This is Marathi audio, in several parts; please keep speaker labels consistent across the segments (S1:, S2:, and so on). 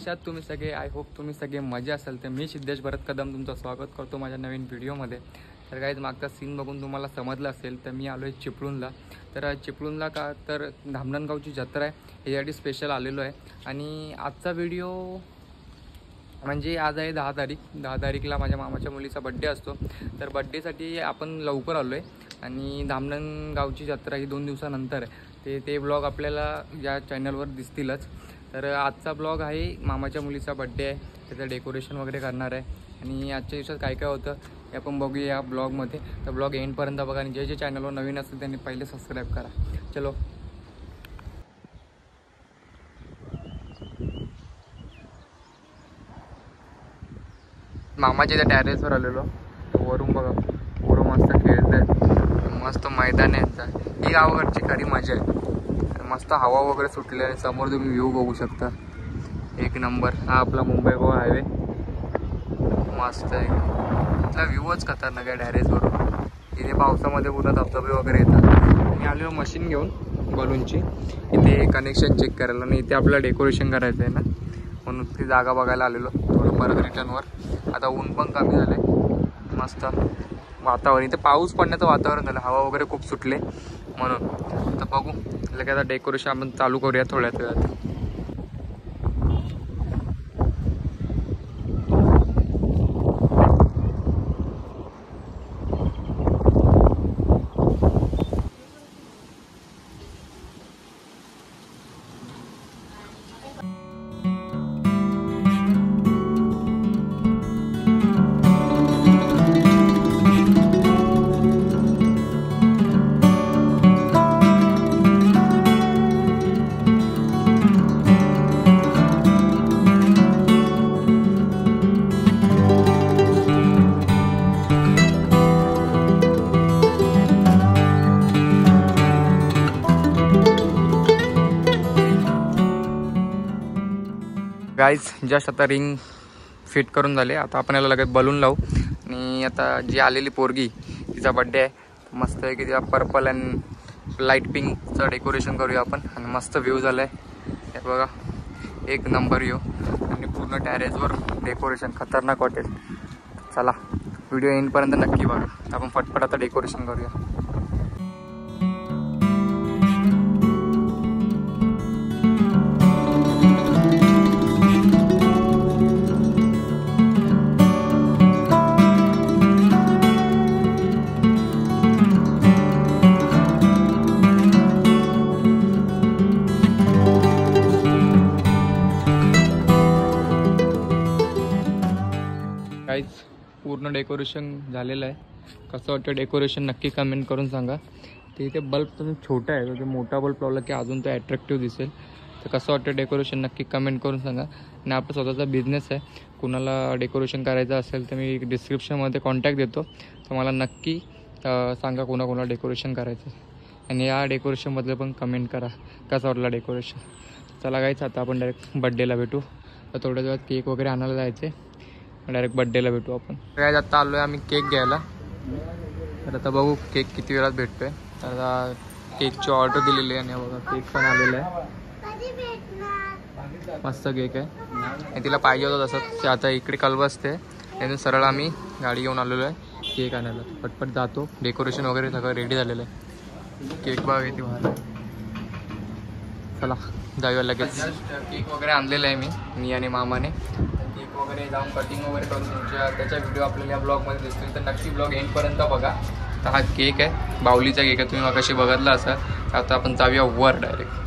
S1: कशात तुम्ही सगळे? आय होप तुम्ही सगळे मजा असाल. तर मी सिद्धेश भरत कदम तुमचं स्वागत करतो माझ्या नवीन व्हिडिओमध्ये. तर गाईज मागचा सीन बघून तुम्हाला समजलं असेल तर मी आलो आहे चिपळूणला. तर चिपळूणला का तर धामणगावची जत्रा आहे यासाठी स्पेशल आलेलो आहे. आणि आजचा व्हिडिओ म्हणजे आज आहे 10 तारीखला माझ्या मामाच्या मुलीचा बड्डे असतो. तर बड्डेसाठी आपण लवकर आलो आहे आणि धामणगावची जत्रा ही 2 दिवसानंतर आहे. ते ब्लॉग आपल्याला या चॅनलवर दिसतीलच. तर आजचा ब्लॉग आहे मामाच्या मुलीचा बड्डे आहे, त्याचं डेकोरेशन वगैरे करणार आहे आणि आजच्या दिवसात काय काय होतं हे आपण बघूया या ब्लॉगमध्ये. तर ब्लॉग एंडपर्यंत बघा आणि जे चॅनलवर नवीन असेल त्यांनी पहिले सबस्क्राईब करा. चलो मामाच्या त्या टॅरेसवर आलेलो. वरून बघा पोरं मस्त खेळत आहेत, मस्त मैदान आहे यांचा. ही गावाकडची खरी मजा आहे. मस्त हवा वगैरे सुटली आहे. समोर तुम्ही व्ह्यू बघू शकता, एक नंबर. हा आपला मुंबई गोवा हायवे मस्त आहे. इथला व्ह्यूच खतरनाक आहे टॅरेसवरून. इथे पावसामध्ये पूर्ण धबधबे वगैरे येतात. मी आलेलो मशीन घेऊन बलूनची इथे कनेक्शन चेक करायला आणि इथे आपल्याला डेकोरेशन करायचं आहे ना, म्हणून ती जागा बघायला आलेलो. थोडं परत रिटर्नवर. आता ऊन पण कमी झालं आहे, मस्त वातावरण. इथे पाऊस पडण्याचं वातावरण झालं, हवा वगैरे खूप सुटले म्हणून. आता बघू लगेच आता डेकोरेशन आपण चालू करूया थोड्याच वेळात. गाईज जस्ट आता रिंग फिट करून झाले. आता आपण याला लगेच बलून लावू. आणि आता जी आलेली पोरगी तिचा बड्डे आहे, मस्त आहे की तिला पर्पल अँड लाईट पिंकचं डेकोरेशन करूया आपण. आणि मस्त व्ह्यू झाला आहे हे बघा, एक नंबर व्ह्यू. आणि पूर्ण टॅरेसवर डेकोरेशन खतरनाक वाटेल. चला व्हिडिओ एंडपर्यंत नक्की बघा. आपण फटफट आता डेकोरेशन करूया. काहीच पूर्ण डेकोरेशन झालेलं आहे. कसं वाटतं डेकोरेशन नक्की कमेंट करून सांगा. ते इथे बल्ब तुम्ही छोटा आहे, तो मोठा बल्ब लावला की अजून तो ॲट्रॅक्टिव्ह दिसेल. तर कसं वाटतं डेकोरेशन नक्की कमेंट करून सांगा. आणि आपला स्वतःचा बिझनेस आहे, कुणाला डेकोरेशन करायचं असेल तर मी डिस्क्रिप्शनमध्ये कॉन्टॅक्ट देतो. तर मला नक्की सांगा कोणाकोणाला डेकोरेशन करायचं. आणि या डेकोरेशनमधलं पण कमेंट करा कसं वाटलं डेकोरेशन. चला गायचं आता आपण डायरेक्ट बड्डेला भेटू. तर थोड्या वेळात केक वगैरे आणायला जायचे, डायरेक्ट बड्डेला भेटू आपण. काय आता आलो आहे आम्ही केक घ्यायला. तर आता बघू केक किती वेळात भेटतो आहे. तर आता केकची ऑर्डर दिलेली आहे आणि बघा केक पण आलेला आहे. मस्त केक आहे आणि तिला पाहिजे होतं तसंच. आता इकडे कल बसते त्यातून सरळ आम्ही गाडी घेऊन आलेलो आहे केक आणायला. पटपट जातो. डेकोरेशन वगैरे सगळं रेडी झालेलं आहे. केक बघा किती भारी. चला जाऊया लगेच. केक वगैरे आणलेलं आहे मी आणि मामाने. केक वगैरे जाऊन कटिंग वगैरे करून त्याच्या व्हिडिओ आपल्याला या ब्लॉगमध्ये दिसतील. तर नक्की ब्लॉग एंडपर्यंत बघा. तर हा केक आहे, बाहुलीचा केक आहे. तुम्ही मगाशी बघितला असाल. आता आपण जाऊया वर डायरेक्ट.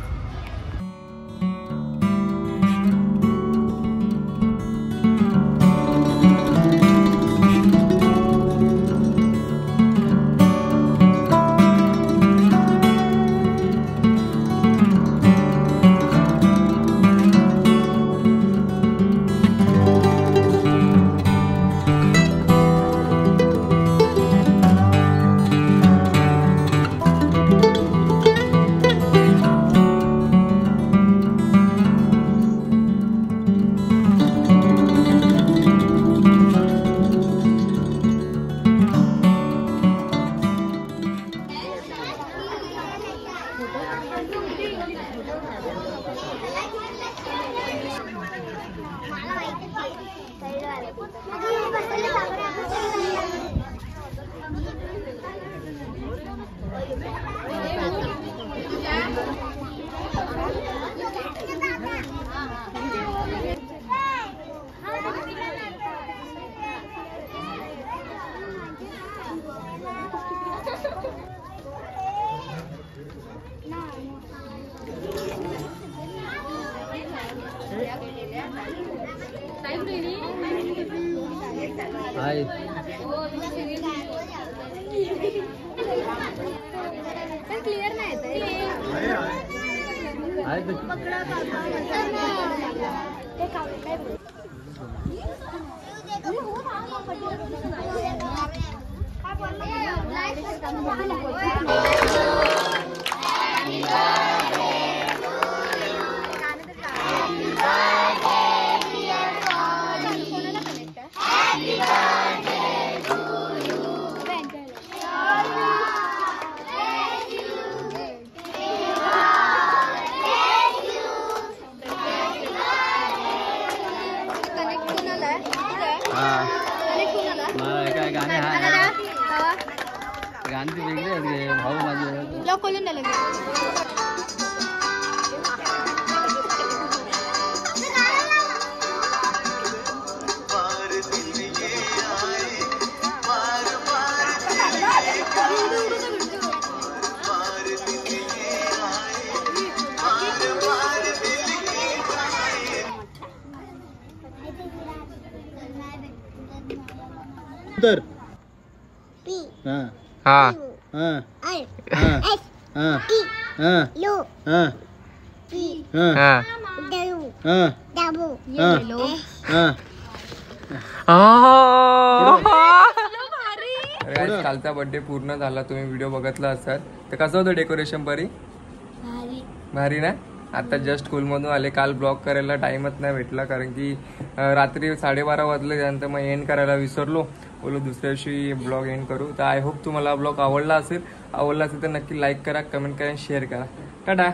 S2: क्लिअर नाही
S3: गाणी वेगळे आहेत भाऊ माझे
S2: लॉक खोलून द्या लगेच.
S3: तर
S1: हा कालचा बर्थडे पूर्ण झाला, तुम्ही व्हिडिओ बघितला असाल तर कसं होतं डेकोरेशन? भारी ना. आता जस्ट स्कूलमधून आले, काल ब्लॉग करायला टाइमच नाही भेटला कारण की रात्री 12:30 वाजले, त्यानंतर मग एंड करायला विसरलो, बोलू दुसऱ्या दिवशी ब्लॉग एंड करू. तर आय होप तुम्हाला ब्लॉग आवडला असेल तर नक्की लाईक करा, कमेंट करा, शेअर करा. टाटा.